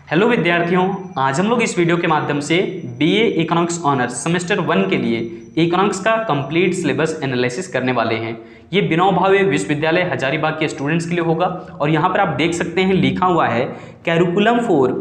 Hello विद्यार्थियों, आज हम लोग इस वीडियो के माध्यम से बीए इकोनॉमिक्स ऑनर्स सेमेस्टर 1 के लिए इकोनॉमिक्स का कंप्लीट सिलेबस एनालिसिस करने वाले हैं। ये विनोबा भावे विश्वविद्यालय हजारीबाग के स्टूडेंट्स के लिए होगा और यहाँ पर आप देख सकते हैं लिखा हुआ है curriculum for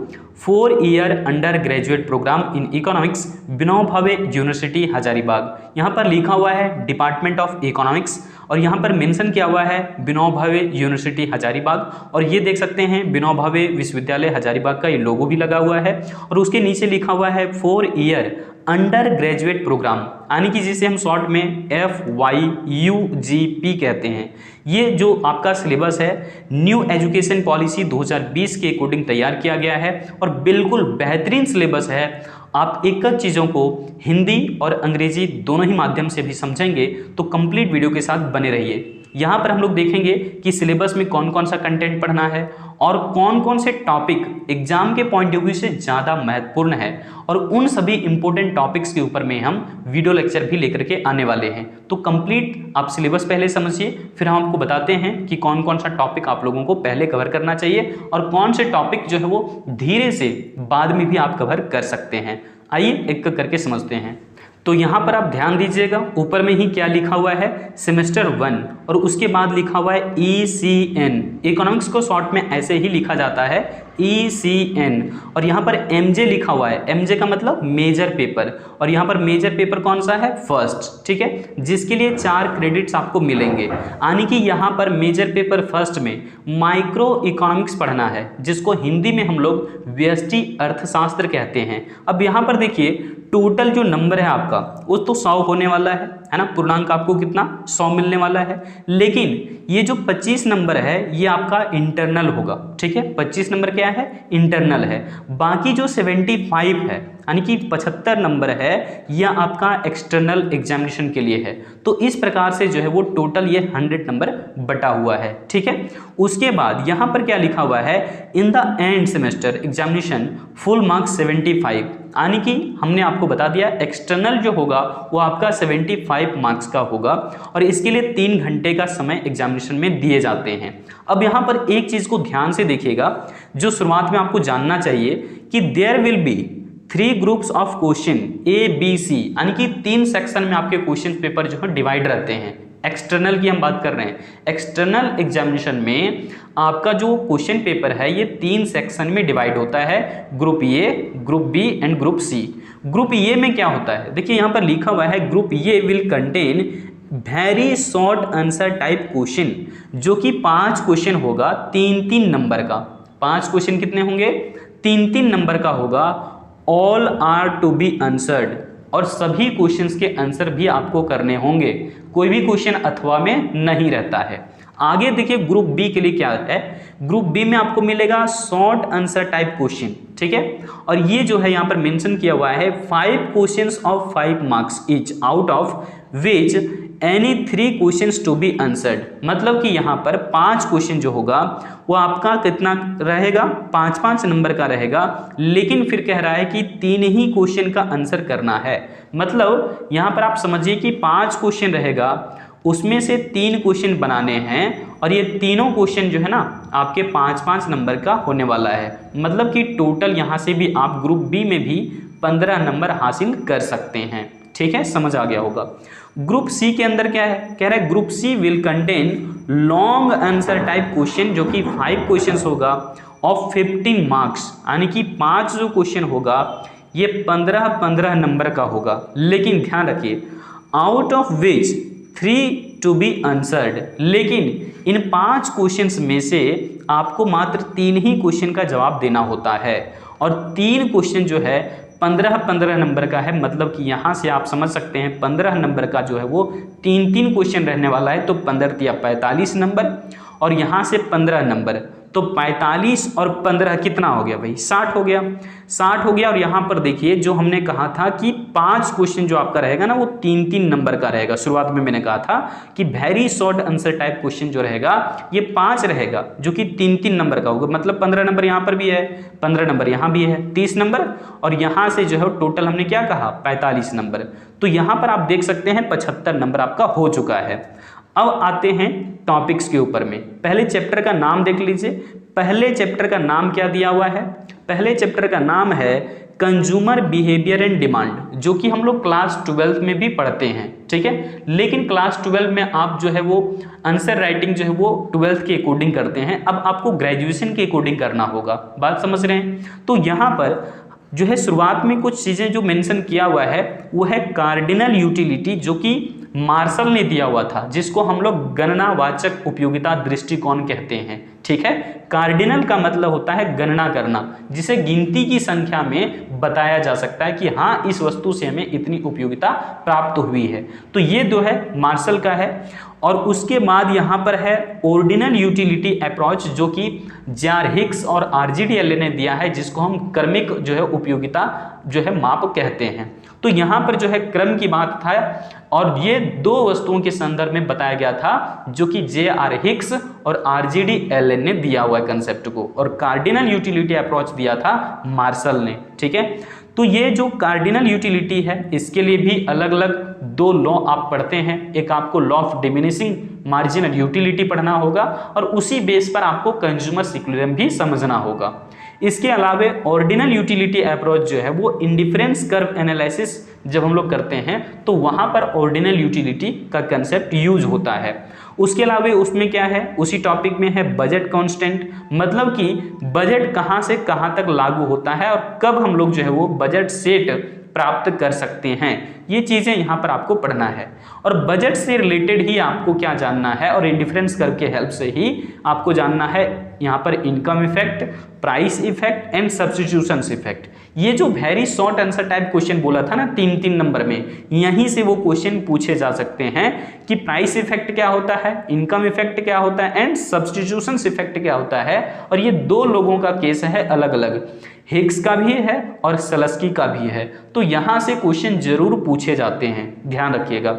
4 year undergraduate programme in economics Vinoba Bhave university Hazaribagh. यहाँ पर लिखा हुआ है डिपार्टमेंट ऑफ इकोनॉमिक्स और यहाँ पर मेंशन किया हुआ है विनोबा भावे यूनिवर्सिटी हजारीबाग और ये देख सकते हैं विनोबा भावे विश्वविद्यालय हजारीबाग का ये लोगो भी लगा हुआ है और उसके नीचे लिखा हुआ है 4 ईयर अंडर ग्रेजुएट प्रोग्राम, यानी कि जिसे हम शॉर्ट में FYUGP कहते हैं। ये जो आपका सिलेबस है न्यू एजुकेशन पॉलिसी 2020 के अकॉर्डिंग तैयार किया गया है और बिल्कुल बेहतरीन सिलेबस है। आप एक चीज़ों को हिंदी और अंग्रेजी दोनों ही माध्यम से भी समझेंगे तो कंप्लीट वीडियो के साथ बने रहिए। यहाँ पर हम लोग देखेंगे कि सिलेबस में कौन कौन सा कंटेंट पढ़ना है और कौन कौन से टॉपिक एग्जाम के पॉइंट ऑफ व्यू से ज़्यादा महत्वपूर्ण है और उन सभी इंपॉर्टेंट टॉपिक्स के ऊपर में हम वीडियो लेक्चर भी लेकर के आने वाले हैं। तो कंप्लीट आप सिलेबस पहले समझिए, फिर हम आपको बताते हैं कि कौन कौन सा टॉपिक आप लोगों को पहले कवर करना चाहिए और कौन से टॉपिक जो है वो धीरे से बाद में भी आप कवर कर सकते हैं। आइए एक करके समझते हैं। तो यहाँ पर आप ध्यान दीजिएगा, ऊपर में ही क्या लिखा हुआ है सेमेस्टर 1 और उसके बाद लिखा हुआ है ECN। इकोनॉमिक्स को शॉर्ट में ऐसे ही लिखा जाता है ECN और यहाँ पर MJ लिखा हुआ है। MJ का मतलब मेजर पेपर और यहाँ पर मेजर पेपर कौन सा है, फर्स्ट, ठीक है, जिसके लिए 4 क्रेडिट्स आपको मिलेंगे। यानी कि यहाँ पर मेजर पेपर फर्स्ट में माइक्रो इकोनॉमिक्स पढ़ना है, जिसको हिंदी में हम लोग व्यष्टि अर्थशास्त्र कहते हैं। अब यहाँ पर देखिए टोटल जो नंबर है आपका वो तो 100 होने वाला है ना, पूर्णांक आपको कितना 100 मिलने वाला है। लेकिन ये जो 25 नंबर है ये आपका इंटरनल होगा, ठीक है, 25 नंबर क्या है, इंटरनल है। बाकी जो 75 है यानी कि 75 नंबर है यह आपका एक्सटर्नल एग्जामिनेशन के लिए है। तो इस प्रकार से जो है वो टोटल ये 100 नंबर बटा हुआ है, ठीक है। उसके बाद यहाँ पर क्या लिखा हुआ है, in the end semester examination full marks 75, यानी कि हमने आपको बता दिया एक्सटर्नल जो होगा वो आपका 75 मार्क्स का होगा और इसके लिए 3 घंटे का समय एग्जामिनेशन में दिए जाते हैं। अब यहाँ पर एक चीज़ को ध्यान से देखिएगा जो शुरुआत में आपको जानना चाहिए कि there will be 3 groups of question ABC, यानी कि 3 सेक्शन में आपके क्वेश्चन पेपर जो है डिवाइड रहते हैं। एक्सटर्नल की हम बात कर रहे हैं। एक्सटर्नल एग्जामिनेशन में आपका जो क्वेश्चन पेपर है ये 3 सेक्शन में डिवाइड होता है, group A, group B and group C। Group A में क्या होता है, देखिए यहाँ पर लिखा हुआ है group A will contain very short answer type question, जो कि 5 क्वेश्चन होगा 3-3 नंबर का। 5 क्वेश्चन कितने होंगे, 3-3 नंबर का होगा। All are to be answered और सभी क्वेश्चंस के आंसर भी आपको करने होंगे, कोई भी क्वेश्चन अथवा में नहीं रहता है। आगे देखिए ग्रुप बी के लिए क्या है, ग्रुप बी में आपको मिलेगा शॉर्ट आंसर टाइप क्वेश्चन, ठीक है, और ये जो है यहाँ पर मेंशन किया हुआ है 5 questions of 5 marks each out of which any 3 questions to be answered. मतलब कि यहाँ पर 5 क्वेश्चन जो होगा वो आपका कितना रहेगा, 5-5 नंबर का रहेगा, लेकिन फिर कह रहा है कि 3 ही क्वेश्चन का आंसर करना है। मतलब यहाँ पर आप समझिए कि 5 क्वेश्चन रहेगा, उसमें से 3 क्वेश्चन बनाने हैं और ये तीनों क्वेश्चन जो है ना आपके 5-5 नंबर का होने वाला है। मतलब कि टोटल यहाँ से भी आप ग्रुप बी में भी 15 नंबर हासिल कर सकते हैं, ठीक है, समझ आ गया होगा। ग्रुप सी के अंदर क्या है, कह रहा है group C will contain long answer type question, जो कि 5 क्वेश्चंस होगा ऑफ 15 मार्क्स, यानी कि 5 जो क्वेश्चन होगा ये 15-15 नंबर का होगा। लेकिन ध्यान रखिए out of which 3 to be answered, लेकिन इन 5 क्वेश्चंस में से आपको मात्र 3 ही क्वेश्चन का जवाब देना होता है और 3 क्वेश्चन जो है 15-15 नंबर का है। मतलब कि यहाँ से आप समझ सकते हैं 15 नंबर का जो है वो 3-3 क्वेश्चन रहने वाला है, तो 15 या 45 नंबर और यहाँ से 15 नंबर, तो 45 और 15 कितना हो गया भाई, 60 हो गया। 60 हो गया और यहाँ पर देखिए जो हमने कहा था कि 5 क्वेश्चन जो आपका रहेगा ना वो 3-3 नंबर का रहेगा। शुरुआत में मैंने कहा था कि very short answer type question जो रहेगा ये 5 रहेगा, जो कि 3-3 नंबर का होगा। मतलब 15 नंबर यहाँ पर भी है, 15 नंबर यहाँ भी है, 30 नंबर, और यहाँ से जो है टोटल हमने क्या कहा 45 नंबर। तो यहाँ पर आप देख सकते हैं 75 नंबर आपका हो चुका है। अब आते हैं टॉपिक्स के ऊपर में। पहले चैप्टर का नाम देख लीजिए। पहले चैप्टर का नाम क्या दिया हुआ है, पहले चैप्टर का नाम है कंज्यूमर बिहेवियर एंड डिमांड, जो कि हम लोग क्लास 12 में भी पढ़ते हैं, ठीक है। लेकिन क्लास 12 में आप जो है वो आंसर राइटिंग जो है वो 12th के अकॉर्डिंग करते हैं, अब आपको ग्रेजुएशन के अकॉर्डिंग करना होगा। बात समझ रहे हैं? तो यहाँ पर जो है शुरुआत में कुछ चीज़ें जो मेंशन किया हुआ है वो है कार्डिनल यूटिलिटी, जो कि मार्शल ने दिया हुआ था, जिसको हम लोग गणनावाचक उपयोगिता दृष्टिकोण कहते हैं, ठीक है। कार्डिनल का मतलब होता है गणना करना, जिसे गिनती की संख्या में बताया जा सकता है कि हाँ इस वस्तु से हमें इतनी उपयोगिता प्राप्त हुई है। तो ये जो है मार्शल का है। और उसके बाद यहाँ पर है ऑर्डिनल यूटिलिटी अप्रोच, जो कि जार हिक्स और RGDLA ने दिया है, जिसको हम क्रमिक जो है उपयोगिता जो है माप कहते हैं। तो यहाँ पर जो है क्रम की बात था, और ये दो वस्तुओं के संदर्भ में बताया गया था, जो कि JR हिक्स और RGDLA ने दिया हुआ है कंसेप्ट को, और कार्डिनल यूटिलिटी अप्रोच दिया था मार्शल ने, ठीक है। तो ये जो कार्डिनल यूटिलिटी है इसके लिए भी अलग अलग दो लॉ आप पढ़ते हैं। एक आपको law of diminishing marginal utility पढ़ना होगा, और उसी बेस पर आपको कंज्यूमर इक्विलिब्रियम भी समझना होगा। इसके अलावा ऑर्डिनल यूटिलिटी अप्रोच जो है वो इंडिफरेंस कर्व एनालिसिस जब हम लोग करते हैं तो वहां पर ऑर्डिनल यूटिलिटी का कंसेप्ट यूज होता है। उसके अलावा उसमें क्या है, उसी टॉपिक में है बजट कांस्टेंट, मतलब कि बजट कहां से कहां तक लागू होता है और कब हम लोग जो है वो बजट सेट प्राप्त कर सकते हैं। ये चीजें यहाँ पर आपको पढ़ना है, और बजट से रिलेटेड ही आपको क्या जानना है, और इंडिफरेंस कर्व के हेल्प से ही आपको जानना है यहाँ पर income effect, price effect and substitution effect. ये जो very short answer type question बोला था ना 3-3 नंबर में, यहीं से वो क्वेश्चन पूछे जा सकते हैं कि प्राइस इफेक्ट क्या होता है, इनकम इफेक्ट क्या होता है एंड सब्स्टिट्यूशन इफेक्ट क्या होता है। और ये दो लोगों का केस है अलग अलग, हिग्स का भी है और सलस्की का भी है। तो यहां से क्वेश्चन जरूर पूछे जाते हैं, ध्यान रखिएगा।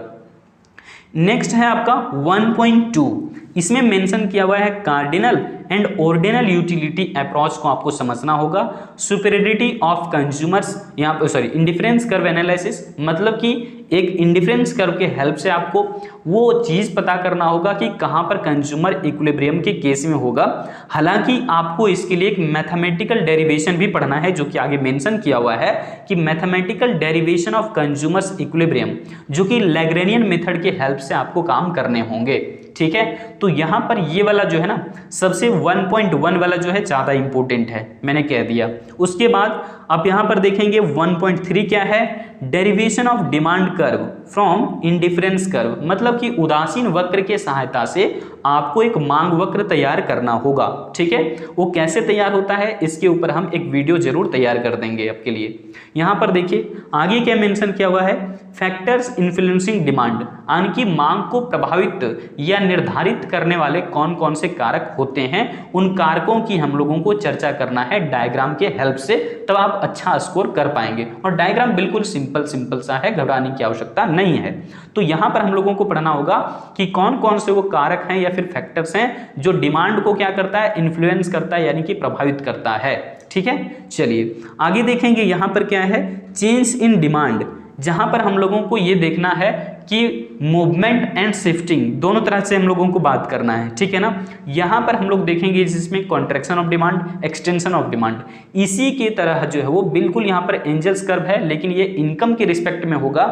नेक्स्ट है आपका 1.2, इसमें मेंशन किया हुआ है cardinal and ordinal utility approach को आपको समझना होगा। सुपीरियरिटी ऑफ कंज्यूमर्स, यहाँ पर सॉरी इंडिफरेंस कर्व एनालिसिस, मतलब कि एक इंडिफरेंस कर्व के हेल्प से आपको वो चीज़ पता करना होगा कि कहाँ पर कंज्यूमर इक्विलिब्रियम के केस में होगा। हालांकि आपको इसके लिए एक मैथमेटिकल डेरिवेशन भी पढ़ना है, जो कि आगे मेंशन किया हुआ है कि mathematical derivation of consumers equilibrium, जो कि लैग्रेनियन मेथड के हेल्प से आपको काम करने होंगे, ठीक है। तो यहाँ पर ये वाला जो है ना सबसे 1.1 वाला जो है ज़्यादा इंपॉर्टेंट है, मैंने कह दिया। उसके बाद आप यहाँ पर देखेंगे 1.3 क्या है, derivation of demand curve from indifference curve, मतलब कि उदासीन वक्र के सहायता से आपको एक मांग वक्र तैयार करना होगा, ठीक है। वो कैसे तैयार होता है इसके ऊपर हम एक वीडियो जरूर तैयार कर देंगे आपके लिए। यहाँ पर देखिए आगे क्या मेंशन किया हुआ है, फैक्टर्स इन्फ्लुएंसिंग डिमांड, यानी कि मांग को प्रभावित या निर्धारित करने वाले कौन कौन से कारक होते हैं, उन कारकों की हम लोगों को चर्चा करना है डायग्राम के हेल्प से, तब आप अच्छा स्कोर कर पाएंगे। और डायग्राम बिल्कुल सिंपल सा है, घबराने की आवश्यकता नहीं है। तो यहाँ पर हम लोगों को पढ़ना होगा कि कौन कौन से वो कारक हैं या फिर फैक्टर्स हैं जो डिमांड को क्या करता है, इन्फ्लुएंस करता है, यानी कि प्रभावित करता है, ठीक है। चलिए आगे देखेंगे, यहाँ पर क्या है, चेंज इन डिमांड, जहां पर हम लोगों को ये देखना है कि मूवमेंट एंड शिफ्टिंग दोनों तरह से हम लोगों को बात करना है, ठीक है ना। यहाँ पर हम लोग देखेंगे जिसमें contraction of demand, extension of demand, इसी के तरह जो है वो बिल्कुल यहाँ पर एंजल्स कर्व है, लेकिन ये इनकम के रिस्पेक्ट में होगा।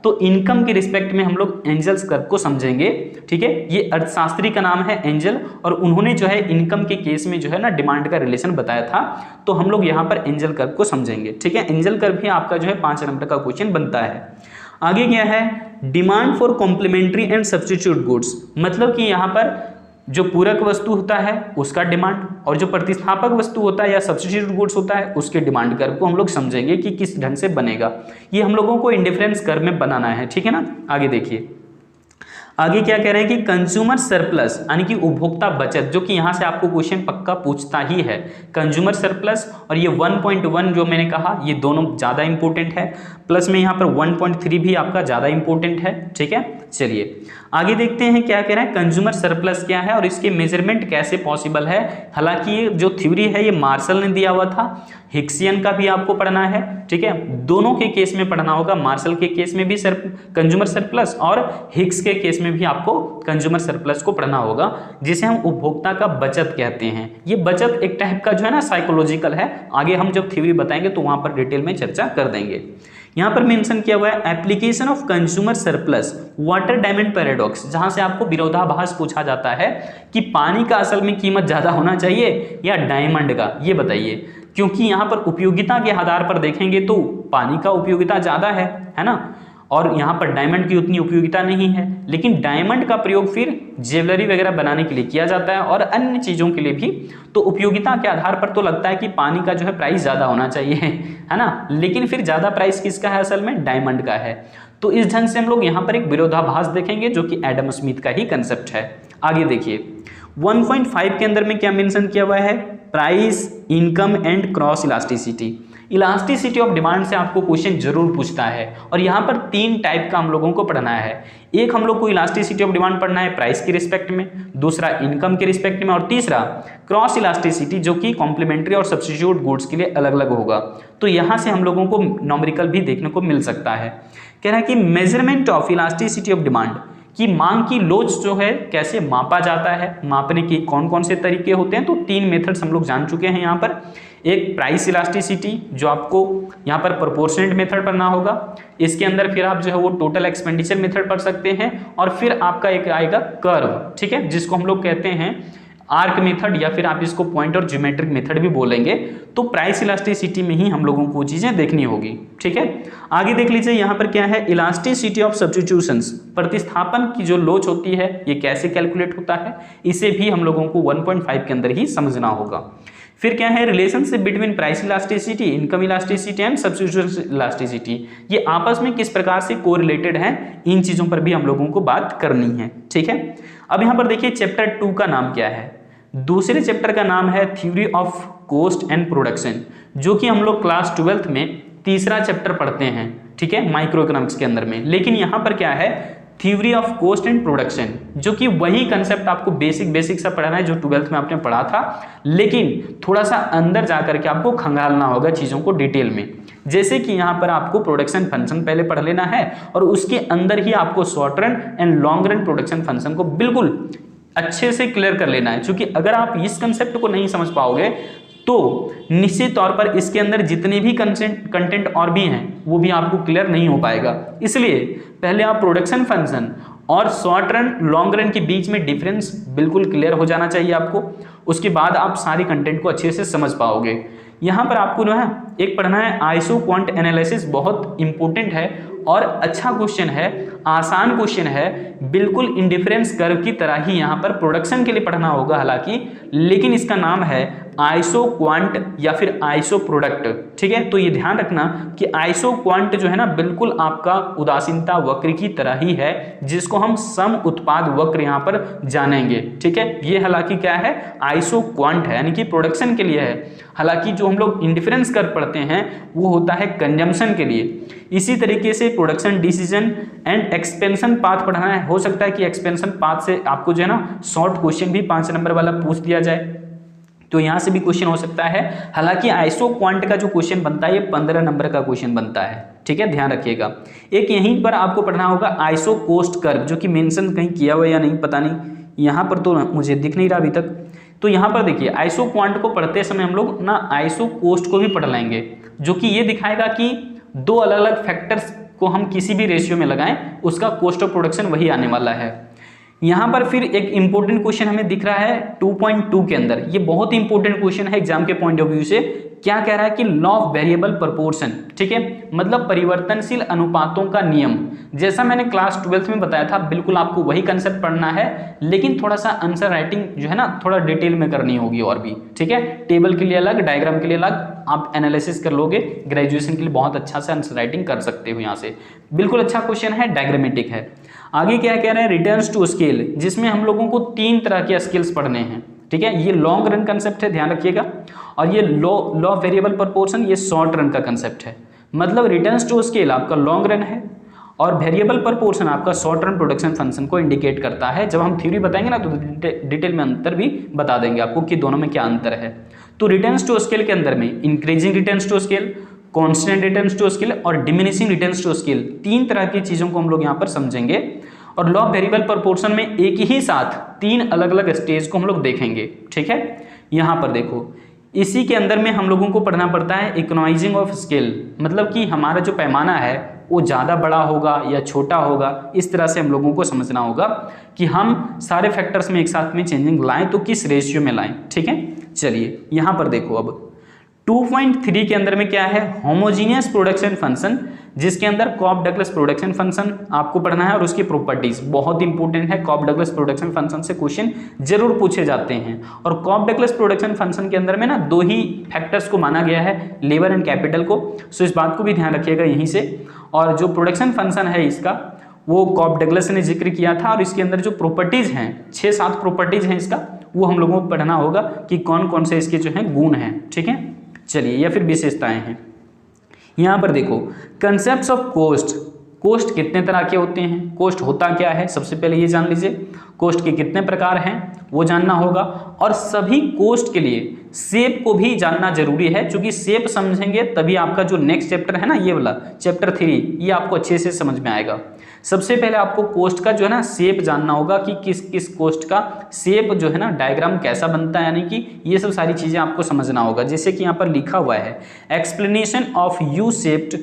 तो इनकम के रिस्पेक्ट में हम लोग एंजल्स कर्व को समझेंगे, ठीक है। ये अर्थशास्त्री का नाम है एंजल, और उन्होंने जो है इनकम के केस में जो है ना डिमांड का रिलेशन बताया था, तो हम लोग यहाँ पर एंजल कर्व को समझेंगे, ठीक है। एंजल कर्व भी आपका जो है 5 नंबर का क्वेश्चन बनता है। आगे क्या है, demand for complementary and substitute goods, मतलब कि यहाँ पर जो पूरक वस्तु होता है उसका डिमांड, और जो प्रतिस्थापक वस्तु होता है या सब्स्टिट्यूट गुड्स होता है उसके डिमांड कर्व को हम लोग समझेंगे कि किस ढंग से बनेगा। ये हम लोगों को इंडिफरेंस कर्व में बनाना है, ठीक है ना। आगे देखिए, आगे क्या कह रहे हैं कि कंज्यूमर सरप्लस, यानी कि उपभोक्ता बचत, जो कि यहाँ से आपको क्वेश्चन पक्का पूछता ही है। कंज्यूमर सरप्लस और ये 1.1 जो मैंने कहा, ये दोनों ज़्यादा इंपॉर्टेंट है, प्लस में यहाँ पर 1.3 भी आपका ज़्यादा इंपॉर्टेंट है, ठीक है। चलिए आगे देखते हैं क्या कह रहे हैं, कंज्यूमर सरप्लस क्या है और इसके मेजरमेंट कैसे पॉसिबल है। हालांकि ये जो थ्योरी है ये मार्शल ने दिया हुआ था, हिक्सियन का भी आपको पढ़ना है, ठीक है, दोनों के केस में पढ़ना होगा। मार्शल के केस में भी कंज्यूमर सरप्लस और हिक्स के केस में भी आपको कंज्यूमर सरप्लस को पढ़ना होगा, जिसे हम उपभोक्ता का बचत कहते हैं। ये बचत एक टाइप का जो है ना साइकोलॉजिकल है, आगे हम जब थ्योरी बताएंगे तो वहां पर डिटेल में चर्चा कर देंगे। यहां पर मेंशन किया हुआ है application of consumer surplus water diamond paradox, जहां से आपको विरोधाभास पूछा जाता है कि पानी का असल में कीमत ज्यादा होना चाहिए या डायमंड का, ये बताइए। क्योंकि यहां पर उपयोगिता के आधार पर देखेंगे तो पानी का उपयोगिता ज्यादा है ना, और यहाँ पर डायमंड की उतनी उपयोगिता नहीं है। लेकिन डायमंड का प्रयोग फिर ज्वेलरी वगैरह बनाने के लिए किया जाता है और अन्य चीज़ों के लिए भी। तो उपयोगिता के आधार पर तो लगता है कि पानी का जो है प्राइस ज़्यादा होना चाहिए, है ना, लेकिन फिर ज़्यादा प्राइस किसका है, असल में डायमंड का है। तो इस ढंग से हम लोग यहाँ पर एक विरोधाभास देखेंगे जो कि एडम स्मिथ का ही कंसेप्ट है। आगे देखिए 1.5 के अंदर में क्या मेंशन किया हुआ है, price, income and cross elasticity. Elasticity of demand से आपको क्वेश्चन जरूर पूछता है और यहाँ पर 3 टाइप का हम लोगों को पढ़ना है। एक हम लोग को इलास्टिसिटी ऑफ डिमांड पढ़ना है प्राइस के रिस्पेक्ट में, दूसरा इनकम के रिस्पेक्ट में, और तीसरा क्रॉस इलास्टिसिटी जो कि कॉम्प्लीमेंट्री और सब्स्टिट्यूट गुड्स के लिए अलग अलग होगा। तो यहाँ से हम लोगों को न्यूमेरिकल भी देखने को मिल सकता है। कह रहा है कि measurement of elasticity of demand, कि मांग की लोच जो है कैसे मापा जाता है, मापने के कौन कौन से तरीके होते हैं। तो 3 मेथड्स हम लोग जान चुके हैं यहाँ पर। एक प्राइस इलास्टिसिटी जो आपको यहाँ पर प्रोपोर्शनेट मेथड पढ़ना होगा, इसके अंदर फिर आप जो है वो टोटल एक्सपेंडिचर मेथड पढ़ सकते हैं, और फिर आपका एक आएगा कर्व, ठीक है, जिसको हम लोग कहते हैं आर्क मेथड, या फिर आप इसको पॉइंट और ज्योमेट्रिक मेथड भी बोलेंगे। तो प्राइस इलास्टिसिटी में ही हम लोगों को चीजें देखनी होगी, ठीक है। आगे देख लीजिए यहाँ पर क्या है, इलास्टिसिटी ऑफ सब्स्टिट्यूशंस, प्रतिस्थापन की जो लोच होती है ये कैसे कैलकुलेट होता है, इसे भी हम लोगों को 1.5 के अंदर ही समझना होगा। फिर क्या है, relationship between price elasticity, income elasticity and substitution elasticity, ये आपस में किस प्रकार से कोरिलेटेड है, इन चीजों पर भी हम लोगों को बात करनी है, ठीक है। अब यहाँ पर देखिए चैप्टर 2 का नाम क्या है, दूसरे चैप्टर का नाम है theory of cost and production, जो कि हम लोग क्लास 12th में तीसरा चैप्टर पढ़ते हैं, ठीक है, माइक्रो इकोनॉमिक्स के अंदर में। लेकिन यहाँ पर क्या है, theory of cost and production, जो कि वही कंसेप्ट आपको बेसिक सा पढ़ना है जो 12th में आपने पढ़ा था, लेकिन थोड़ा सा अंदर जाकर के आपको खंगालना होगा चीज़ों को डिटेल में। जैसे कि यहाँ पर आपको प्रोडक्शन फंक्शन पहले पढ़ लेना है, और उसके अंदर ही आपको short run and long run production function को बिल्कुल अच्छे से क्लियर कर लेना है। क्योंकि अगर आप इस कंसेप्ट को नहीं समझ पाओगे तो निश्चित तौर पर इसके अंदर जितने भी कंटेंट और भी हैं वो भी आपको क्लियर नहीं हो पाएगा। इसलिए पहले आप प्रोडक्शन फंक्शन और शॉर्ट रन लॉन्ग रन के बीच में डिफरेंस बिल्कुल क्लियर हो जाना चाहिए आपको, उसके बाद आप सारी कंटेंट को अच्छे से समझ पाओगे। यहाँ पर आपको जो है एक पढ़ना है आइसो क्वांट एनालिसिस, बहुत इंपॉर्टेंट है और अच्छा क्वेश्चन है, आसान क्वेश्चन है, बिल्कुल इंडिफरेंस कर्व की तरह ही यहाँ पर प्रोडक्शन के लिए पढ़ना होगा हालांकि, लेकिन इसका नाम है आइसो क्वांट या फिर आइसो प्रोडक्ट, ठीक है। तो ये ध्यान रखना कि आइसो क्वांट जो है ना बिल्कुल आपका उदासीनता वक्र की तरह ही है, जिसको हम सम उत्पाद वक्र यहाँ पर जानेंगे, ठीक है। ये हालांकि क्या है, आइसो क्वांट है, यानी कि प्रोडक्शन के लिए है। हालांकि जो हम लोग इंडिफरेंस कर्व पढ़ते हैं वो होता है कंजम्पशन के लिए। इसी तरीके से production decision and expansion path पढ़ना है। हो सकता है कि एक्सपेंशन पाथ से आपको जो है ना शॉर्ट क्वेश्चन भी 5 नंबर वाला पूछ दिया जाए, तो यहाँ से भी क्वेश्चन हो सकता है। हालांकि आइसो क्वांट का जो क्वेश्चन बनता है ये 15 नंबर का क्वेश्चन बनता है, ठीक है, ध्यान रखिएगा। एक यहीं पर आपको पढ़ना होगा आइसो कोस्ट कर्व, जो कि मेंशन कहीं किया हुआ या नहीं पता नहीं, यहाँ पर तो मुझे दिख नहीं रहा अभी तक। तो यहाँ पर देखिए आइसो क्वांट को पढ़ते समय हम लोग ना आइसो कोस्ट को भी पढ़ लेंगे, जो कि ये दिखाएगा कि 2 अलग अलग फैक्टर्स को हम किसी भी रेशियो में लगाएं उसका कॉस्ट ऑफ प्रोडक्शन वही आने वाला है। यहाँ पर फिर एक इंपॉर्टेंट क्वेश्चन हमें दिख रहा है 2.2 के अंदर, ये बहुत इंपॉर्टेंट क्वेश्चन है एग्जाम के पॉइंट ऑफ व्यू से। क्या कह रहा है कि लॉ ऑफ वेरिएबल प्रोपोर्शन, ठीक है, मतलब परिवर्तनशील अनुपातों का नियम। जैसा मैंने क्लास 12th में बताया था बिल्कुल आपको वही कंसेप्ट पढ़ना है, लेकिन थोड़ा सा आंसर राइटिंग जो है ना थोड़ा डिटेल में करनी होगी और भी, ठीक है। टेबल के लिए अलग, डायग्राम के लिए अलग, आप एनालिसिस कर लोगे, ग्रेजुएशन के लिए बहुत अच्छा से आंसर राइटिंग कर सकते हो। यहाँ से बिल्कुल अच्छा क्वेश्चन है, डायग्रामेटिक है। आगे क्या कह रहे हैं, रिटर्न्स टू स्केल, जिसमें हम लोगों को 3 तरह के स्केल्स पढ़ने हैं, ठीक है। ये लॉन्ग रन कंसेप्ट है, ध्यान रखिएगा, और ये लॉ ऑफ वेरिएबल प्रोपोर्शन ये शॉर्ट रन का कंसेप्ट है। मतलब रिटर्न्स टू स्केल आपका लॉन्ग रन है और वेरिएबल प्रोपोर्शन आपका शॉर्ट रन प्रोडक्शन फंक्शन को इंडिकेट करता है। जब हम थ्योरी बताएंगे ना तो डिटेल में अंतर भी बता देंगे आपको कि दोनों में क्या अंतर है। तो रिटर्न्स टू स्केल के अंदर में increasing returns to scale, constant returns to scale और डिमिनिशिंग रिटर्न्स टू स्केल, तीन तरह की चीज़ों को हम लोग यहाँ पर समझेंगे। और लॉ ऑफ वेरिएबल प्रोपोर्शन में एक ही साथ तीन अलग अलग स्टेज को हम लोग देखेंगे, ठीक है। यहाँ पर देखो, इसी के अंदर में हम लोगों को पढ़ना पड़ता है इकोनॉमाइजिंग ऑफ स्केल, मतलब कि हमारा जो पैमाना है वो ज़्यादा बड़ा होगा या छोटा होगा, इस तरह से हम लोगों को समझना होगा कि हम सारे फैक्टर्स में एक साथ में चेंजिंग लाएं तो किस रेशियो में लाएं, ठीक है। चलिए यहाँ पर देखो, अब 2.3 के अंदर में क्या है, होमोजीनियस प्रोडक्शन फंक्शन, जिसके अंदर कॉफ डगलस प्रोडक्शन फंक्शन आपको पढ़ना है और उसकी प्रॉपर्टीज बहुत इंपॉर्टेंट है। कॉफ डगलस प्रोडक्शन फंक्शन से क्वेश्चन जरूर पूछे जाते हैं। और कॉफ डगलस प्रोडक्शन फंक्शन के अंदर में ना दो ही फैक्टर्स को माना गया है, लेबर एंड कैपिटल को, सो इस बात को भी ध्यान रखिएगा यहीं से। और जो प्रोडक्शन फंक्शन है इसका, वो कॉफ डगलस ने जिक्र किया था और इसके अंदर जो प्रॉपर्टीज हैं, 6-7 प्रॉपर्टीज हैं इसका, वो हम लोगों को पढ़ना होगा कि कौन कौन से इसके जो हैं गुण हैं, ठीक है। चलिए, या फिर विशेषताएं हैं। यहाँ पर देखो, कंसेप्ट्स ऑफ कोस्ट, कोस्ट कितने तरह के होते हैं, कोस्ट होता क्या है, सबसे पहले ये जान लीजिए। कोस्ट के कितने प्रकार हैं वो जानना होगा, और सभी कोस्ट के लिए शेप को भी जानना जरूरी है, क्योंकि शेप समझेंगे तभी आपका जो नेक्स्ट चैप्टर है ना, ये वाला चैप्टर 3, ये आपको अच्छे से समझ में आएगा। सबसे पहले आपको कोस्ट का जो है ना शेप जानना होगा कि किस किस कोस्ट का शेप जो है ना, डायग्राम कैसा बनता है, यानी कि ये सब सारी चीज़ें आपको समझना होगा। जैसे कि यहाँ पर लिखा हुआ है explanation of U shaped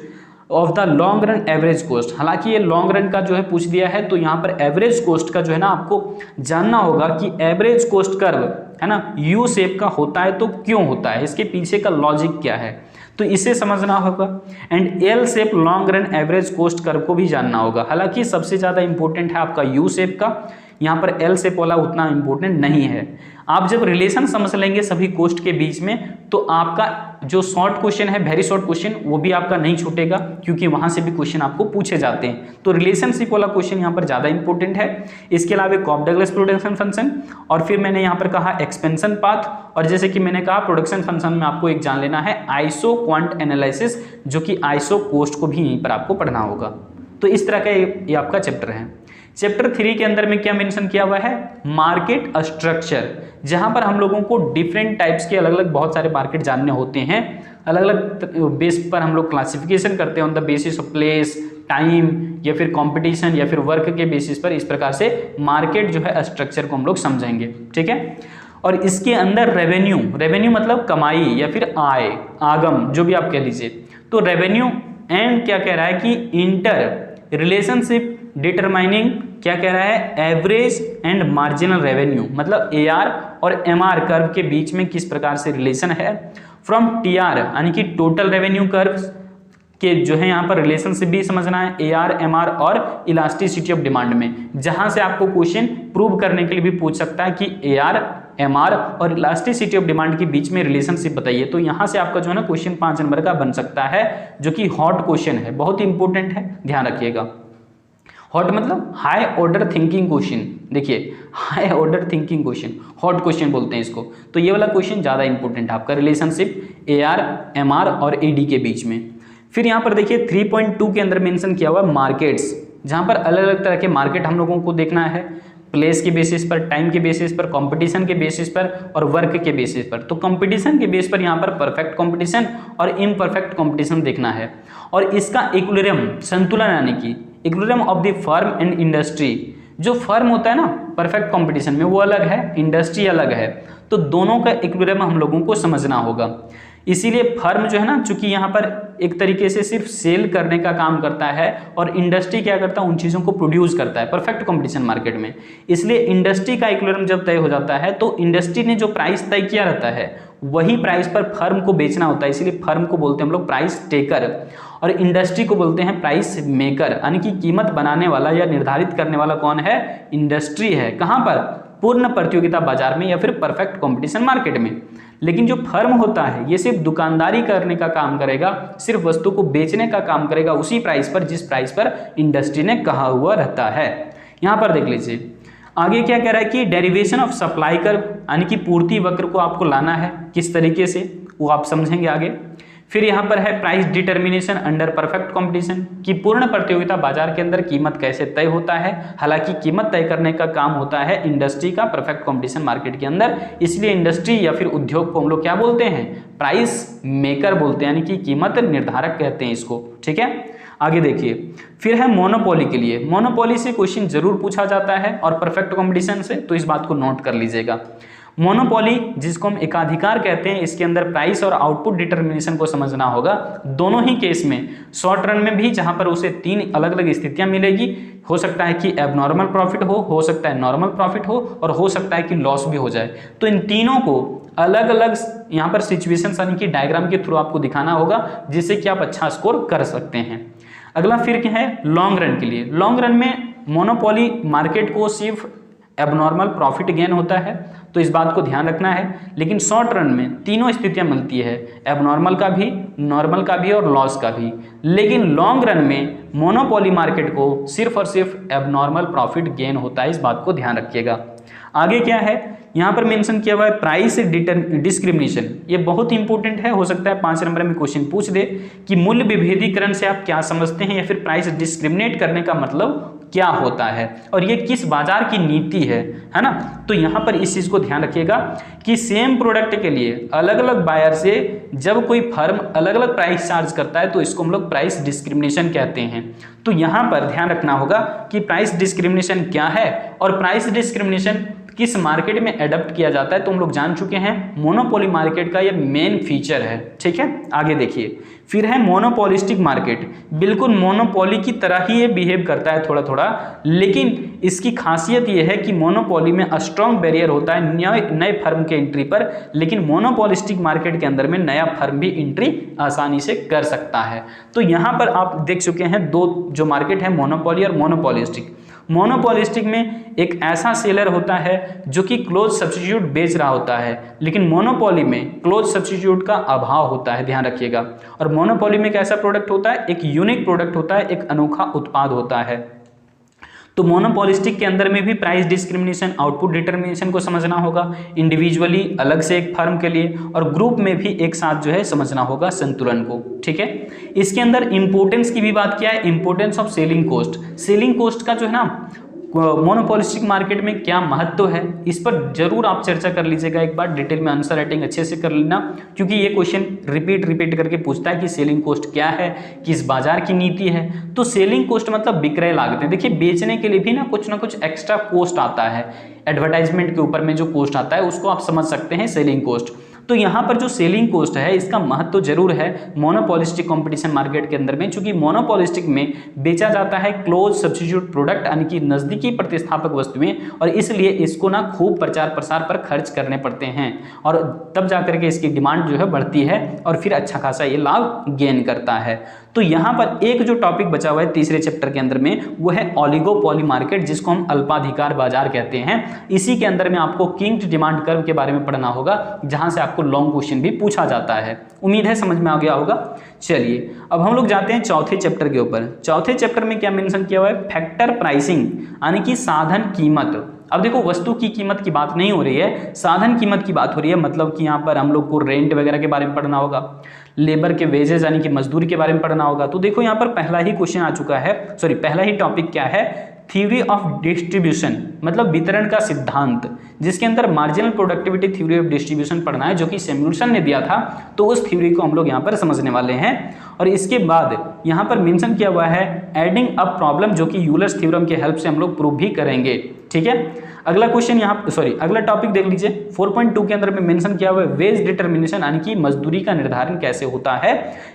of the long run average cost. हालांकि ये लॉन्ग रन का जो है पूछ दिया है, तो यहाँ पर एवरेज कोस्ट का जो है ना आपको जानना होगा कि एवरेज कोस्ट कर्व है ना यू शेप का होता है तो क्यों होता है, इसके पीछे का लॉजिक क्या है, तो इसे समझना होगा। And L shape long run average cost curve को भी जानना होगा। हालांकि सबसे ज़्यादा इंपॉर्टेंट है आपका यू शेप का, यहाँ पर एल शेप वाला उतना इंपॉर्टेंट नहीं है। आप जब रिलेशन समझ लेंगे सभी कोस्ट के बीच में, तो आपका जो शॉर्ट क्वेश्चन है, वेरी शॉर्ट क्वेश्चन, वो भी आपका नहीं छूटेगा, क्योंकि वहाँ से भी क्वेश्चन आपको पूछे जाते हैं। तो रिलेशनशिप वाला क्वेश्चन यहाँ पर ज़्यादा इंपॉर्टेंट है। इसके अलावा कॉफ डगलस प्रोडक्शन फंक्शन, और फिर मैंने यहाँ पर कहा एक्सपेंशन पाथ, और जैसे कि मैंने कहा प्रोडक्शन फंक्शन में आपको एक जान लेना है आइसो क्वांट एनालिसिस, जो कि आइसो कोस्ट को भी यहीं पर आपको पढ़ना होगा। तो इस तरह का ये आपका चैप्टर है। चैप्टर 3 के अंदर में क्या मेंशन किया हुआ है, मार्केट स्ट्रक्चर, जहां पर हम लोगों को डिफरेंट टाइप्स के अलग अलग बहुत सारे मार्केट जानने होते हैं। अलग अलग बेस पर हम लोग क्लासिफिकेशन करते हैं, on the basis of place, time, या फिर कंपटीशन, या फिर वर्क के बेसिस पर। इस प्रकार से मार्केट जो है स्ट्रक्चर को हम लोग समझेंगे, ठीक है। और इसके अंदर रेवेन्यू, रेवेन्यू मतलब कमाई या फिर आय, आगम, जो भी आप कह लीजिए। तो रेवेन्यू एंड क्या कह रहा है कि इंटर रिलेशनशिप डिटरमाइनिंग, क्या कह रहा है, एवरेज एंड मार्जिनल रेवेन्यू, मतलब AR और MR कर्व के बीच में किस प्रकार से रिलेशन है। फ्रॉम TR यानी कि टोटल रेवेन्यू कर्व के जो है यहाँ पर रिलेशनशिप भी समझना है, AR, MR और इलास्टिसिटी ऑफ डिमांड में, जहां से आपको क्वेश्चन प्रूव करने के लिए भी पूछ सकता है कि AR, MR और इलास्टिसिटी ऑफ डिमांड के बीच में रिलेशनशिप बताइए। तो यहाँ से आपका जो है ना क्वेश्चन 5 नंबर का बन सकता है, जो कि हॉट क्वेश्चन है, बहुत इंपॉर्टेंट है, ध्यान रखिएगा। हॉट मतलब हाई ऑर्डर थिंकिंग क्वेश्चन, देखिए high order thinking question, hot question बोलते हैं इसको। तो ये वाला क्वेश्चन ज़्यादा इंपॉर्टेंट है आपका, रिलेशनशिप AR, MR और AD के बीच में। फिर यहाँ पर देखिए 3.2 के अंदर मेंशन किया हुआ मार्केट्स, जहाँ पर अलग अलग तरह के मार्केट हम लोगों को देखना है, प्लेस के बेसिस पर, टाइम के बेसिस पर, कंपटीशन के बेसिस पर और वर्क के बेसिस पर। तो कंपटीशन के बेस पर यहाँ पर परफेक्ट कंपटीशन और इम्परफेक्ट कंपटीशन देखना है, और इसका इक्विलिब्रियम, संतुलन, यानी कि equilibrium of the firm and industry. जो फर्म होता है ना परफेक्ट कंपटीशन में, वो अलग है, इंडस्ट्री अलग है, तो दोनों का इक्विलिब्रियम हम लोगों को समझना होगा। इसीलिए फर्म जो है ना, चूंकि यहाँ पर एक तरीके से सिर्फ सेल करने का काम करता है, और इंडस्ट्री क्या करता है, उन चीज़ों को प्रोड्यूस करता है परफेक्ट कंपटीशन मार्केट में। इसलिए इंडस्ट्री का इक्विलिब्रियम जब तय हो जाता है, तो इंडस्ट्री ने जो प्राइस तय किया रहता है वही प्राइस पर फर्म को बेचना होता है, इसलिए फर्म को बोलते हैं हम लोग प्राइस टेकर, और इंडस्ट्री को बोलते हैं प्राइस मेकर, यानी कि कीमत बनाने वाला या निर्धारित करने वाला कौन है, इंडस्ट्री है। कहाँ पर, पूर्ण प्रतियोगिता बाजार में या फिर परफेक्ट कंपटीशन मार्केट में। लेकिन जो फर्म होता है ये सिर्फ दुकानदारी करने का काम करेगा, सिर्फ वस्तु को बेचने का काम करेगा उसी प्राइस पर जिस प्राइस पर इंडस्ट्री ने कहा हुआ रहता है। यहाँ पर देख लीजिए आगे क्या कह रहा है कि डेरिवेशन ऑफ सप्लाई कर्व, यानी कि पूर्ति वक्र को आपको लाना है, किस तरीके से वो आप समझेंगे आगे। फिर यहाँ पर है price determination under perfect competition, कि पूर्ण प्रतियोगिता बाजार के अंदर कीमत कैसे तय होता है। हालांकि कीमत तय करने का काम होता है इंडस्ट्री का परफेक्ट कंपटीशन मार्केट के अंदर, इसलिए इंडस्ट्री या फिर उद्योग को हम लोग क्या बोलते हैं, प्राइस मेकर बोलते हैं, यानी कि कीमत निर्धारक कहते हैं इसको। ठीक है, आगे देखिए। फिर है मोनोपोली के लिए, मोनोपोली से क्वेश्चन जरूर पूछा जाता है और परफेक्ट कंपटीशन से, तो इस बात को नोट कर लीजिएगा। मोनोपोली जिसको हम एकाधिकार कहते हैं, इसके अंदर प्राइस और आउटपुट डिटर्मिनेशन को समझना होगा। दोनों ही केस में शॉर्ट रन में भी जहां पर उसे 3 अलग अलग स्थितियां मिलेगी, हो सकता है कि एबनॉर्मल प्रॉफिट हो सकता है नॉर्मल प्रॉफिट हो, और हो सकता है कि लॉस भी हो जाए। तो इन तीनों को अलग अलग यहाँ पर सिचुएशन यानी कि डायग्राम के थ्रू आपको दिखाना होगा, जिससे कि आप अच्छा स्कोर कर सकते हैं। अगला फिर क्या है, लॉन्ग रन के लिए। लॉन्ग रन में मोनोपोली मार्केट को सिर्फ एबनॉर्मल प्रॉफिट गेन होता है, तो इस बात को ध्यान रखना है। लेकिन शॉर्ट रन में तीनों स्थितियां मिलती है, एबनॉर्मल का भी, नॉर्मल का भी और लॉस का भी। लेकिन लॉन्ग रन में मोनोपोली मार्केट को सिर्फ और सिर्फ एबनॉर्मल प्रॉफिट गेन होता है, इस बात को ध्यान रखिएगा। आगे क्या है, यहाँ पर मेंशन किया हुआ है प्राइस डिस्क्रिमिनेशन। ये बहुत इंपॉर्टेंट है, हो सकता है 5 नंबर में क्वेश्चन पूछ दे कि मूल्य विभेदीकरण से आप क्या समझते हैं, या फिर प्राइस डिस्क्रिमिनेट करने का मतलब क्या होता है और ये किस बाजार की नीति है ना। तो यहाँ पर इस चीज को ध्यान रखिएगा कि सेम प्रोडक्ट के लिए अलग अलग बायर से जब कोई फर्म अलग अलग प्राइस चार्ज करता है, तो इसको हम लोग प्राइस डिस्क्रिमिनेशन कहते हैं। तो यहाँ पर ध्यान रखना होगा कि प्राइस डिस्क्रिमिनेशन क्या है और प्राइस डिस्क्रिमिनेशन किस मार्केट में एडप्ट किया जाता है, तो हम लोग जान चुके हैं। मोनोपोली मार्केट का ये मेन फीचर है। ठीक है, आगे देखिए। फिर है मोनोपोलिस्टिक मार्केट। बिल्कुल मोनोपोली की तरह ही ये बिहेव करता है थोड़ा थोड़ा, लेकिन इसकी खासियत ये है कि मोनोपोली में स्ट्रॉन्ग बैरियर होता है नए फर्म के एंट्री पर, लेकिन मोनोपोलिस्टिक मार्केट के अंदर में नया फर्म भी एंट्री आसानी से कर सकता है। तो यहाँ पर आप देख चुके हैं 2 जो मार्केट है, मोनोपोली और मोनोपोलिस्टिक। मोनोपोलिस्टिक में एक ऐसा सेलर होता है जो कि क्लोज सब्स्टिट्यूट बेच रहा होता है, लेकिन मोनोपोली में क्लोज सब्स्टिट्यूट का अभाव होता है, ध्यान रखिएगा। और मोनोपोली में कैसा प्रोडक्ट होता है, एक यूनिक प्रोडक्ट होता है, एक अनोखा उत्पाद होता है। तो मोनोपोलिस्टिक के अंदर में भी प्राइस डिस्क्रिमिनेशन, आउटपुट डिटर्मिनेशन को समझना होगा, इंडिविजुअली अलग से एक फर्म के लिए और ग्रुप में भी एक साथ जो है समझना होगा संतुलन को। ठीक है, इसके अंदर इंपोर्टेंस की भी बात किया है, importance of selling cost. Selling cost का जो है ना मोनोपोलिस्टिक मार्केट में क्या महत्व है, इस पर जरूर आप चर्चा कर लीजिएगा एक बार, डिटेल में आंसर राइटिंग अच्छे से कर लेना, क्योंकि ये क्वेश्चन रिपीट करके पूछता है कि सेलिंग कोस्ट क्या है, किस बाजार की नीति है। तो सेलिंग कोस्ट मतलब विक्रय लागतें। देखिए, बेचने के लिए भी ना कुछ एक्स्ट्रा कोस्ट आता है, एडवर्टाइजमेंट के ऊपर में जो कोस्ट आता है उसको आप समझ सकते हैं सेलिंग कोस्ट। तो यहाँ पर जो सेलिंग कोस्ट है इसका महत्व जरूर है मोनोपोलिस्टिक कंपटीशन मार्केट के अंदर में, चूंकि मोनोपोलिस्टिक में बेचा जाता है क्लोज सब्स्टिट्यूट प्रोडक्ट यानी कि नजदीकी प्रतिस्थापक वस्तुएं, और इसलिए इसको ना खूब प्रचार प्रसार पर खर्च करने पड़ते हैं और तब जाकर के इसकी डिमांड जो है बढ़ती है और फिर अच्छा खासा ये लाभ गेन करता है। तो यहाँ पर एक जो टॉपिक बचा हुआ है तीसरे चैप्टर के अंदर में, वो है ओलिगोपोली मार्केट, जिसको हम अल्पाधिकार बाजार कहते हैं। इसी के अंदर में आपको किंग डिमांड कर्व के बारे में पढ़ना होगा, जहां से आपको लॉन्ग क्वेश्चन भी पूछा जाता है। उम्मीद है समझ में आ गया होगा। चलिए अब हम लोग जाते हैं चौथे चैप्टर के ऊपर। चौथे चैप्टर में क्या मेंशन किया हुआ है, फैक्टर प्राइसिंग यानी कि साधन कीमत। अब देखो, वस्तु की कीमत की बात नहीं हो रही है, साधन कीमत की बात हो रही है। मतलब कि यहाँ पर हम लोग को रेंट वगैरह के बारे में पढ़ना होगा, लेबर के वेजेस यानी कि मजदूरी के बारे में पढ़ना होगा। तो देखो यहाँ पर पहला ही क्वेश्चन आ चुका है, पहला ही टॉपिक क्या है, थ्योरी ऑफ डिस्ट्रीब्यूशन, मतलब वितरण का सिद्धांत, जिसके अंदर marginal productivity theory of distribution पढ़ना है, जो कि सैमुअल्सन ने दिया था। तो उस थ्योरी को हम लोग यहाँ पर समझने वाले हैं। और इसके बाद यहाँ पर मेंशन किया हुआ है एडिंग अप प्रॉब्लम, जो कि यूलर्स थ्योरम के हेल्प से हम लोग प्रूव भी करेंगे। ठीक है, अगला क्वेश्चन अगला टॉपिक देख लीजिए। 4.2 के अंदर में मेंशन किया हुआ है वेज डिटर्मिनेशन यानी कि मजदूरी का निर्धारण कैसे होता है।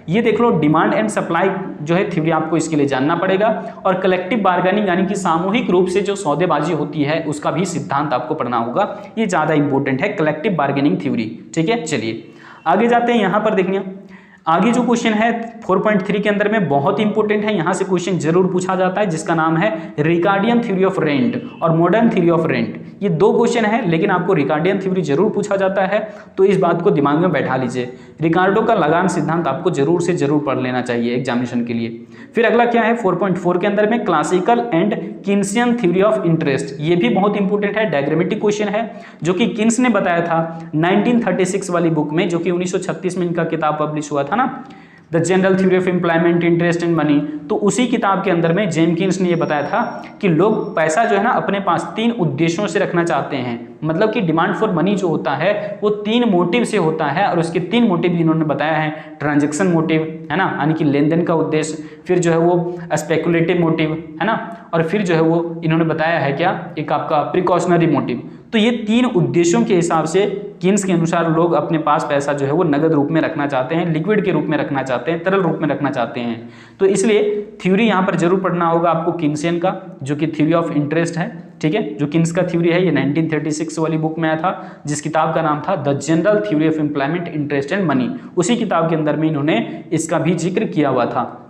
ये देख लो, डिमांड एंड सप्लाई जो है थ्योरी आपको इसके लिए जानना पड़ेगा। और कलेक्टिव बार्गेनिंग यानी कि सामूहिक रूप से जो सौदेबाजी होती है उसका भी सिद्धांत आपको पढ़ना होगा। ये ज्यादा इंपॉर्टेंट है, कलेक्टिव बार्गेनिंग थ्योरी। ठीक है, चलिए आगे जाते हैं। यहाँ पर देखिए आगे जो क्वेश्चन है 4.3 के अंदर में बहुत इंपॉर्टेंट है, यहां से क्वेश्चन जरूर पूछा जाता है, जिसका नाम है रिकार्डियन थ्योरी ऑफ रेंट और मॉडर्न थ्योरी ऑफ रेंट। ये 2 क्वेश्चन है, लेकिन आपको रिकार्डियन थ्योरी जरूर पूछा जाता है, तो इस बात को दिमाग में बैठा लीजिए। रिकार्डो का लगान सिद्धांत आपको जरूर से जरूर पढ़ लेना चाहिए एग्जामिनेशन के लिए। फिर अगला क्या है 4.4 के अंदर में classical and Keynesian theory of interest. ये भी बहुत इंपॉर्टेंट है, डायग्रामेटिक क्वेश्चन है, जो कि किन्स ने बताया था 1936 वाली बुक में, जो कि 1936 में इनका किताब पब्लिश हुआ था ना, the general theory of employment, interest and money. तो उसी किताब के अंदर में जेमकिन्स ने ये बताया था कि लोग पैसा जो है ना अपने पास 3 उद्देश्यों से रखना चाहते हैं। मतलब कि डिमांड फॉर मनी जो होता है वो 3 मोटिव से होता है, और उसके 3 मोटिव इन्होंने बताया है। ट्रांजैक्शन मोटिव है ना, यानी कि लेन देन का उद्देश्य, फिर जो है वो स्पेकुलेटिव मोटिव है ना, और फिर जो है वो इन्होंने बताया है क्या, एक आपका प्रिकॉशनरी मोटिव। तो ये 3 उद्देश्यों के हिसाब से किन्स के अनुसार लोग अपने पास पैसा जो है वो नगद रूप में रखना चाहते हैं, लिक्विड के रूप में रखना चाहते हैं, तरल रूप में रखना चाहते हैं। तो इसलिए थ्योरी यहाँ पर जरूर पढ़ना होगा आपको किन्सियन का, जो कि थ्योरी ऑफ इंटरेस्ट है, ठीक है। जो किन्स का थ्योरी है ये 1936 वाली बुक में आया था, जिस किताब का नाम था the general theory of employment, interest and money. उसी किताब के अंदर में इन्होंने इसका भी जिक्र किया हुआ था।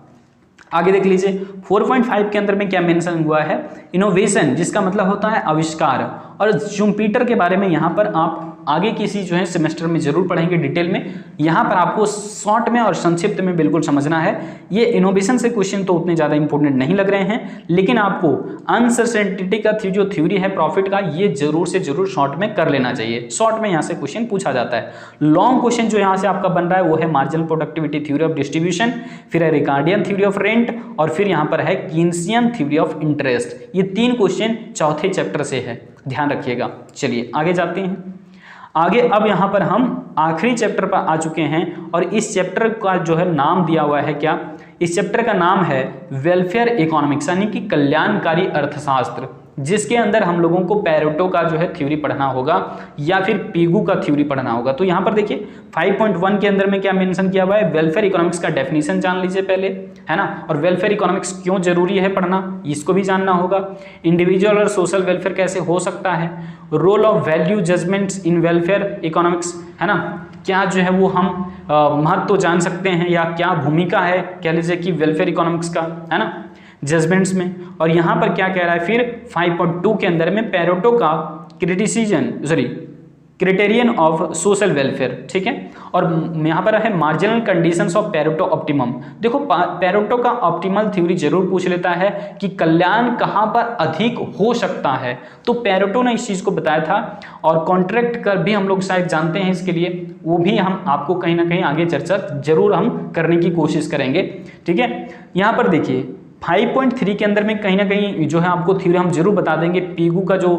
आगे देख लीजिए 4.5 के अंदर में क्या मेंशन हुआ है, इनोवेशन, जिसका मतलब होता है आविष्कार। और शुम्पीटर के बारे में यहाँ पर आप आगे किसी जो है सेमेस्टर में जरूर पढ़ेंगे डिटेल में। यहाँ पर आपको शॉर्ट में और संक्षिप्त में बिल्कुल समझना है। ये इनोवेशन से क्वेश्चन तो उतने ज़्यादा इंपॉर्टेंट नहीं लग रहे हैं, लेकिन आपको अनसर्टेनिटी का जो थ्योरी है प्रॉफिट का, ये जरूर से जरूर शॉर्ट में कर लेना चाहिए। शॉर्ट में यहाँ से क्वेश्चन पूछा जाता है। लॉन्ग क्वेश्चन जो यहाँ से आपका बन रहा है वो है marginal productivity theory of distribution, फिर है रिकार्डियन थ्योरी ऑफ रेंट, और फिर यहाँ पर है किन्सियन थ्योरी ऑफ इंटरेस्ट। ये 3 क्वेश्चन चौथे चैप्टर से है, ध्यान रखिएगा। चलिए आगे जाते हैं। आगे अब यहाँ पर हम आखिरी चैप्टर पर आ चुके हैं, और इस चैप्टर का जो है नाम दिया हुआ है क्या, इस चैप्टर का नाम है वेलफेयर इकोनॉमिक्स, यानी कि कल्याणकारी अर्थशास्त्र, जिसके अंदर हम लोगों को पेरेटो का जो है थ्योरी पढ़ना होगा या फिर पीगू का थ्योरी पढ़ना होगा। तो यहाँ पर देखिए 5.1 के अंदर में क्या मेंशन किया हुआ है, वेलफेयर इकोनॉमिक्स का डेफिनेशन जान लीजिए पहले, है ना, और वेलफेयर इकोनॉमिक्स क्यों जरूरी है पढ़ना, इसको भी जानना होगा। इंडिविजुअल और सोशल वेलफेयर कैसे हो सकता है, role of value judgements in welfare economics, है ना, क्या जो है वो हम महत्व जान सकते हैं या क्या भूमिका है कह लीजिए कि वेलफेयर इकोनॉमिक्स का, है ना, जजमेंट्स में। और यहाँ पर क्या कह रहा है फिर 5.2 के अंदर में पेरेटो का क्राइटेरियन ऑफ सोशल वेलफेयर, ठीक है। और यहाँ पर है marginal conditions of Pareto optimum. देखो पेरेटो का ऑप्टिमल थ्योरी जरूर पूछ लेता है कि कल्याण कहाँ पर अधिक हो सकता है, तो पेरेटो ने इस चीज़ को बताया था। और कॉन्ट्रैक्ट कर भी हम लोग शायद जानते हैं इसके लिए, वो भी हम आपको कहीं ना कहीं आगे चर्चा जरूर हम करने की कोशिश करेंगे, ठीक है। यहाँ पर देखिए 5.3 के अंदर में कहीं ना कहीं जो है आपको थ्योरी हम जरूर बता देंगे। पीगू का जो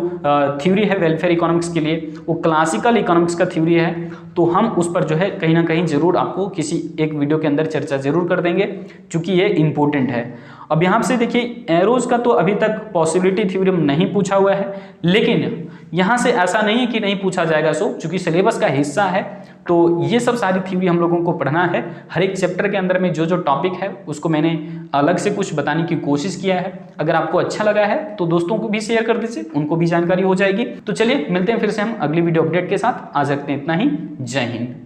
थ्योरी है वेलफेयर इकोनॉमिक्स के लिए वो क्लासिकल इकोनॉमिक्स का थ्योरी है, तो हम उस पर जो है कहीं ना कहीं जरूर आपको किसी एक वीडियो के अंदर चर्चा जरूर कर देंगे, क्योंकि ये इंपॉर्टेंट है। अब यहाँ से देखिए एरोज का तो अभी तक पॉसिबिलिटी थ्योरी नहीं पूछा हुआ है, लेकिन यहाँ से ऐसा नहीं है कि नहीं पूछा जाएगा, सो चूंकि सिलेबस का हिस्सा है तो ये सब सारी थ्योरी हम लोगों को पढ़ना है। हर एक चैप्टर के अंदर में जो जो टॉपिक है उसको मैंने अलग से कुछ बताने की कोशिश किया है। अगर आपको अच्छा लगा है तो दोस्तों को भी शेयर कर दीजिए, उनको भी जानकारी हो जाएगी। तो चलिए मिलते हैं फिर से हम अगली वीडियो अपडेट के साथ। आज रखते हैं इतना ही। जय हिंद।